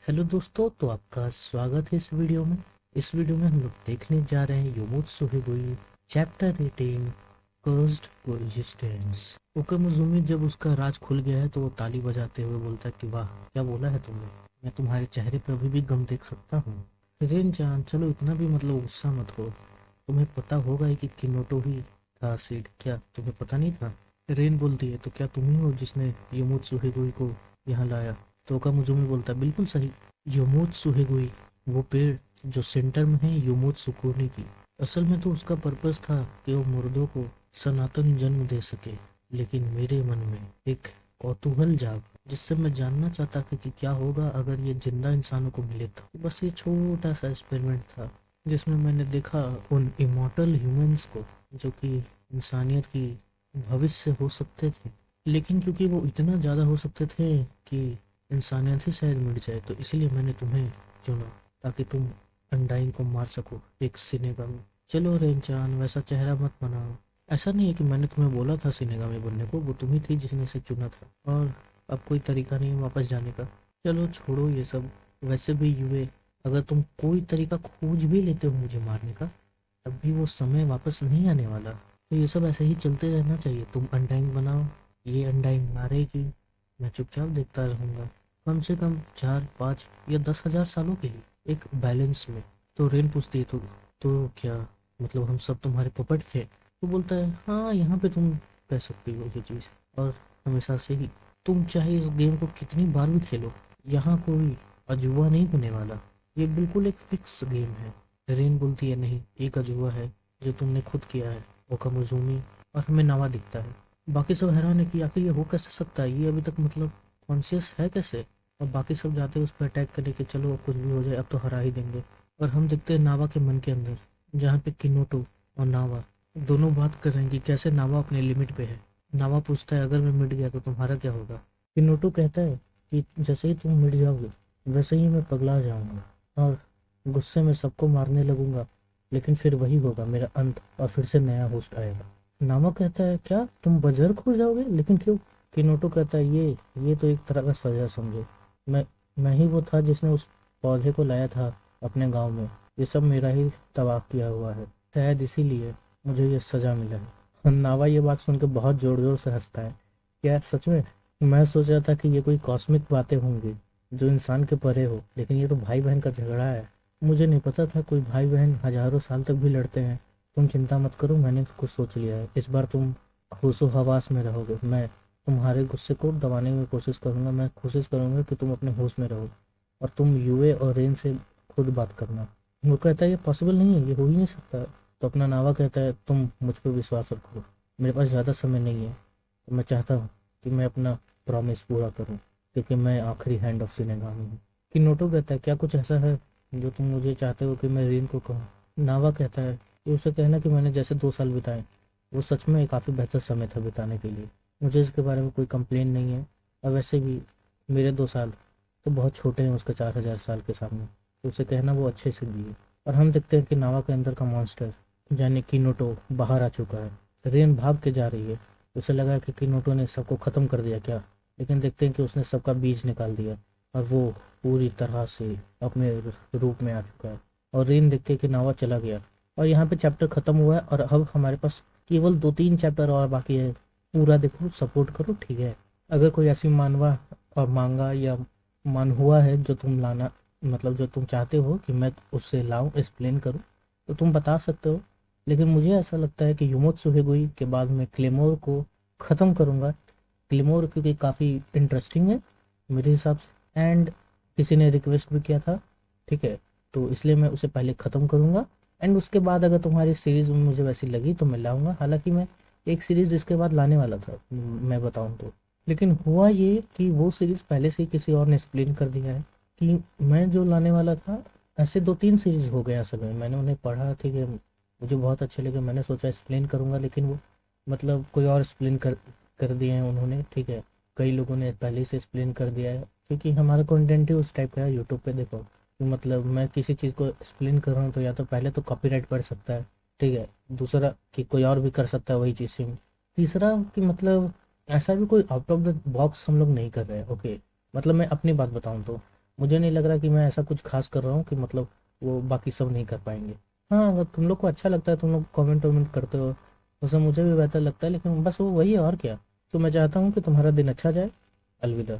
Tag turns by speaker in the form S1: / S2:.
S1: Hello दोस्तों, तो आपका स्वागत है इस वीडियो में। इस वीडियो में हम लोग देखने जा रहे हैं योमोत्सु हिगोई चैप्टर 18 कर्स्ड कोएग्जिस्टेंस। ओकामुजुमी जब उसका राज खुल गया है तो वो ताली बजाते हुए बोलता है कि वाह, क्या बोला है तुमने। मैं तुम्हारे चेहरे पर अभी भी गम देख सकता हूँ। रेन चान, चलो इतना भी गुस्सा मत हो। तुम्हें पता होगा ही कि किनोटो ही था सीड। क्या तुम्हें पता नहीं था? रेन बोलती है, तो क्या तुम ही हो जिसने योमोत्सु हिगोई को यहाँ लाया? तो ओकामुजुमी बोलता है, बिल्कुल सही। योमोत्सुहेगुई, वो पेड़ जो सेंटर में है योमोत्सुकुनी की। असल में तो उसका पर्पस था कि वो मुर्दों को सनातन जन्म दे सके, लेकिन मेरे मन में एक कौतूहल जाग, जिससे मैं जानना चाहता था कि क्या होगा अगर ये जिंदा इंसानों को मिले। था बस ये छोटा सा एक्सपेरिमेंट था जिसमें मैंने देखा उन इमॉर्टल ह्यूमंस को जो कि इंसानियत की भविष्य हो सकते थे, लेकिन क्योंकि वो इतना ज़्यादा हो सकते थे कि इंसानियत ही शायद मिट जाए, तो इसलिए मैंने तुम्हें चुना ताकि तुम अनडाइन को मार सको एक सिनेगामी। चलो रेनचान, वैसा चेहरा मत बनाओ। ऐसा नहीं है कि मैंने तुम्हें बोला था सिनेगामी बनने को, वो तुम ही थी जिसने इसे चुना था, और अब कोई तरीका नहीं है वापस जाने का। चलो छोड़ो ये सब। वैसे भी युवे, अगर तुम कोई तरीका खोज भी लेते हो मुझे मारने का, तब भी वो समय वापस नहीं आने वाला। तो ये सब ऐसे ही चलते रहना चाहिए। तुम अनडाइन बनाओ, ये अनडाइन मारेगी, मैं चुपचाप देखता रहूंगा, कम से कम 4, 5 या 10 हज़ार सालों के लिए, एक बैलेंस में। तो रेन पूछती है, तो क्या मतलब हम सब तुम्हारे पपट थे? तो बोलता है, हाँ यहाँ पे तुम कह सकती हो ये चीज़, और हमेशा से ही। तुम चाहे इस गेम को कितनी बार भी खेलो, यहाँ कोई अजूबा नहीं होने वाला। ये बिल्कुल एक फिक्स गेम है। रेन बोलती है, नहीं, एक अजूबा है जो तुमने खुद किया है, ओकामुजुमी, और हमें नवा दिखता है। बाकी सब हैरान है कि आखिर ये हो कैसे सकता है, ये अभी तक कॉन्शियस है कैसे। और बाकी सब जाते हैं उस पर अटैक करने के, चलो अब कुछ भी हो जाए, अब तो हरा ही देंगे। और हम देखते हैं नावा के मन के अंदर, जहाँ पे किनोटो और नावा दोनों बात कर रहे हैं कि कैसे नावा अपने लिमिट पे है। नावा पूछता है, अगर मैं मिट गया तो तुम्हारा क्या होगा? किनोटो कहता है कि जैसे ही तुम मिट जाओगे वैसे ही मैं पगला जाऊंगा और गुस्से में सबको मारने लगूंगा, लेकिन फिर वही होगा मेरा अंत, और फिर से नया होस्ट आएगा। नामा कहता है, क्या तुम बजर्क हो जाओगे? लेकिन क्यों? किनोटो कहता है, ये तो एक तरह का सजा समझो। मैं मैं ही वो था जिसने उस पौधे को लाया था अपने गांव में। ये सब मेरा ही तबाह किया हुआ है, शायद इसीलिए मुझे ये सजा मिला है। नावा ये बात सुनकर बहुत जोर जोर से हंसता है। क्या सच में? मैं सोच रहा था कि ये कोई कॉस्मिक बातें होंगी जो इंसान के परे हो, लेकिन ये तो भाई बहन का झगड़ा है। मुझे नहीं पता था कोई भाई बहन हजारों साल तक भी लड़ते हैं। तुम चिंता मत करो, मैंने कुछ सोच लिया है। इस बार तुम होशो हवास में रहोगे। मैं तुम्हारे गुस्से को दबाने की कोशिश करूंगा। मैं कोशिश करूंगा कि तुम अपने होश में रहो, और तुम यूए और रेन से खुद बात करना। वो कहता है, ये पॉसिबल नहीं है, ये हो ही नहीं सकता। तो अपना नावा कहता है, तुम मुझ पर विश्वास रखो, मेरे पास ज़्यादा समय नहीं है। तो मैं चाहता हूँ कि मैं अपना प्रॉमिस पूरा करूँ, क्योंकि मैं आखिरी हैंड ऑफ सिनेगामी हूँ। कि नोटो कहता है, क्या कुछ ऐसा है जो तुम मुझे चाहते हो कि मैं रेन को कहूँ? नावा कहता है कि उसे कहना कि मैंने जैसे 2 साल बिताए, वो सच में काफ़ी बेहतर समय था बिताने के लिए। मुझे इसके बारे में कोई कंप्लेन नहीं है, और वैसे भी मेरे 2 साल तो बहुत छोटे हैं उसके 4 हज़ार साल के सामने। तो उसे कहना वो अच्छे से दिए। और हम देखते हैं कि नावा के अंदर का मॉन्स्टर यानी किनोटो बाहर आ चुका है। रेन भाग के जा रही है। उसे लगा कि किनोटो ने सबको ख़त्म कर दिया क्या, लेकिन देखते हैं कि उसने सबका बीज निकाल दिया, और वो पूरी तरह से अपने रूप में आ चुका है। और रेन देखते हैं कि नावा चला गया, और यहाँ पे चैप्टर ख़त्म हुआ है। और अब हमारे पास केवल 2-3 चैप्टर और बाकी है। पूरा देखो, सपोर्ट करो, ठीक है? अगर कोई ऐसी मानवा और मांगा या मन हुआ है जो तुम लाना, मतलब जो तुम चाहते हो कि मैं उससे लाऊं, एक्सप्लेन करूं, तो तुम बता सकते हो। लेकिन मुझे ऐसा लगता है कि युमोत्सु हिगोई के बाद मैं क्लेमोर को ख़त्म करूंगा। क्लेमोर क्योंकि काफ़ी इंटरेस्टिंग है मेरे हिसाब से, एंड किसी ने रिक्वेस्ट भी किया था, ठीक है? तो इसलिए मैं उसे पहले ख़त्म करूंगा, एंड उसके बाद अगर तुम्हारी सीरीज़ में मुझे वैसी लगी तो मैं लाऊंगा। हालांकि मैं एक सीरीज़ इसके बाद लाने वाला था, मैं बताऊं तो। लेकिन हुआ ये कि वो सीरीज़ पहले से ही किसी और ने एक्सप्लेन कर दिया है कि मैं जो लाने वाला था। ऐसे 2-3 सीरीज़ हो गए असल में, मैंने उन्हें पढ़ा, ठीक है, मुझे बहुत अच्छे लगे। मैंने सोचा एक्सप्लेन करूँगा, लेकिन वो मतलब कोई और एक्सप्लेन कर दिए हैं उन्होंने, ठीक है? कई लोगों ने पहले से एक्सप्लेन कर दिया है, क्योंकि हमारा कंटेंट ही उस टाइप का है। यूट्यूब पे देखो कि मतलब मैं किसी चीज़ को एक्सप्लेन कर रहा हूँ तो या तो पहले तो कॉपीराइट पड़ सकता है, ठीक है? दूसरा कि कोई और भी कर सकता है वही चीज़ सेम। तीसरा कि मतलब ऐसा भी कोई आउट ऑफ द बॉक्स हम लोग नहीं कर रहे हैं, ओके? मतलब मैं अपनी बात बताऊँ तो मुझे नहीं लग रहा कि मैं ऐसा कुछ खास कर रहा हूँ कि मतलब वो बाकी सब नहीं कर पाएंगे। हाँ, अगर तुम लोग को अच्छा लगता है, तुम लोग कमेंट वमेंट करते हो, उससे मुझे भी बेहतर लगता है, लेकिन बस वो वही है और क्या। तो मैं चाहता हूँ कि तुम्हारा दिन अच्छा जाए। अलविदा।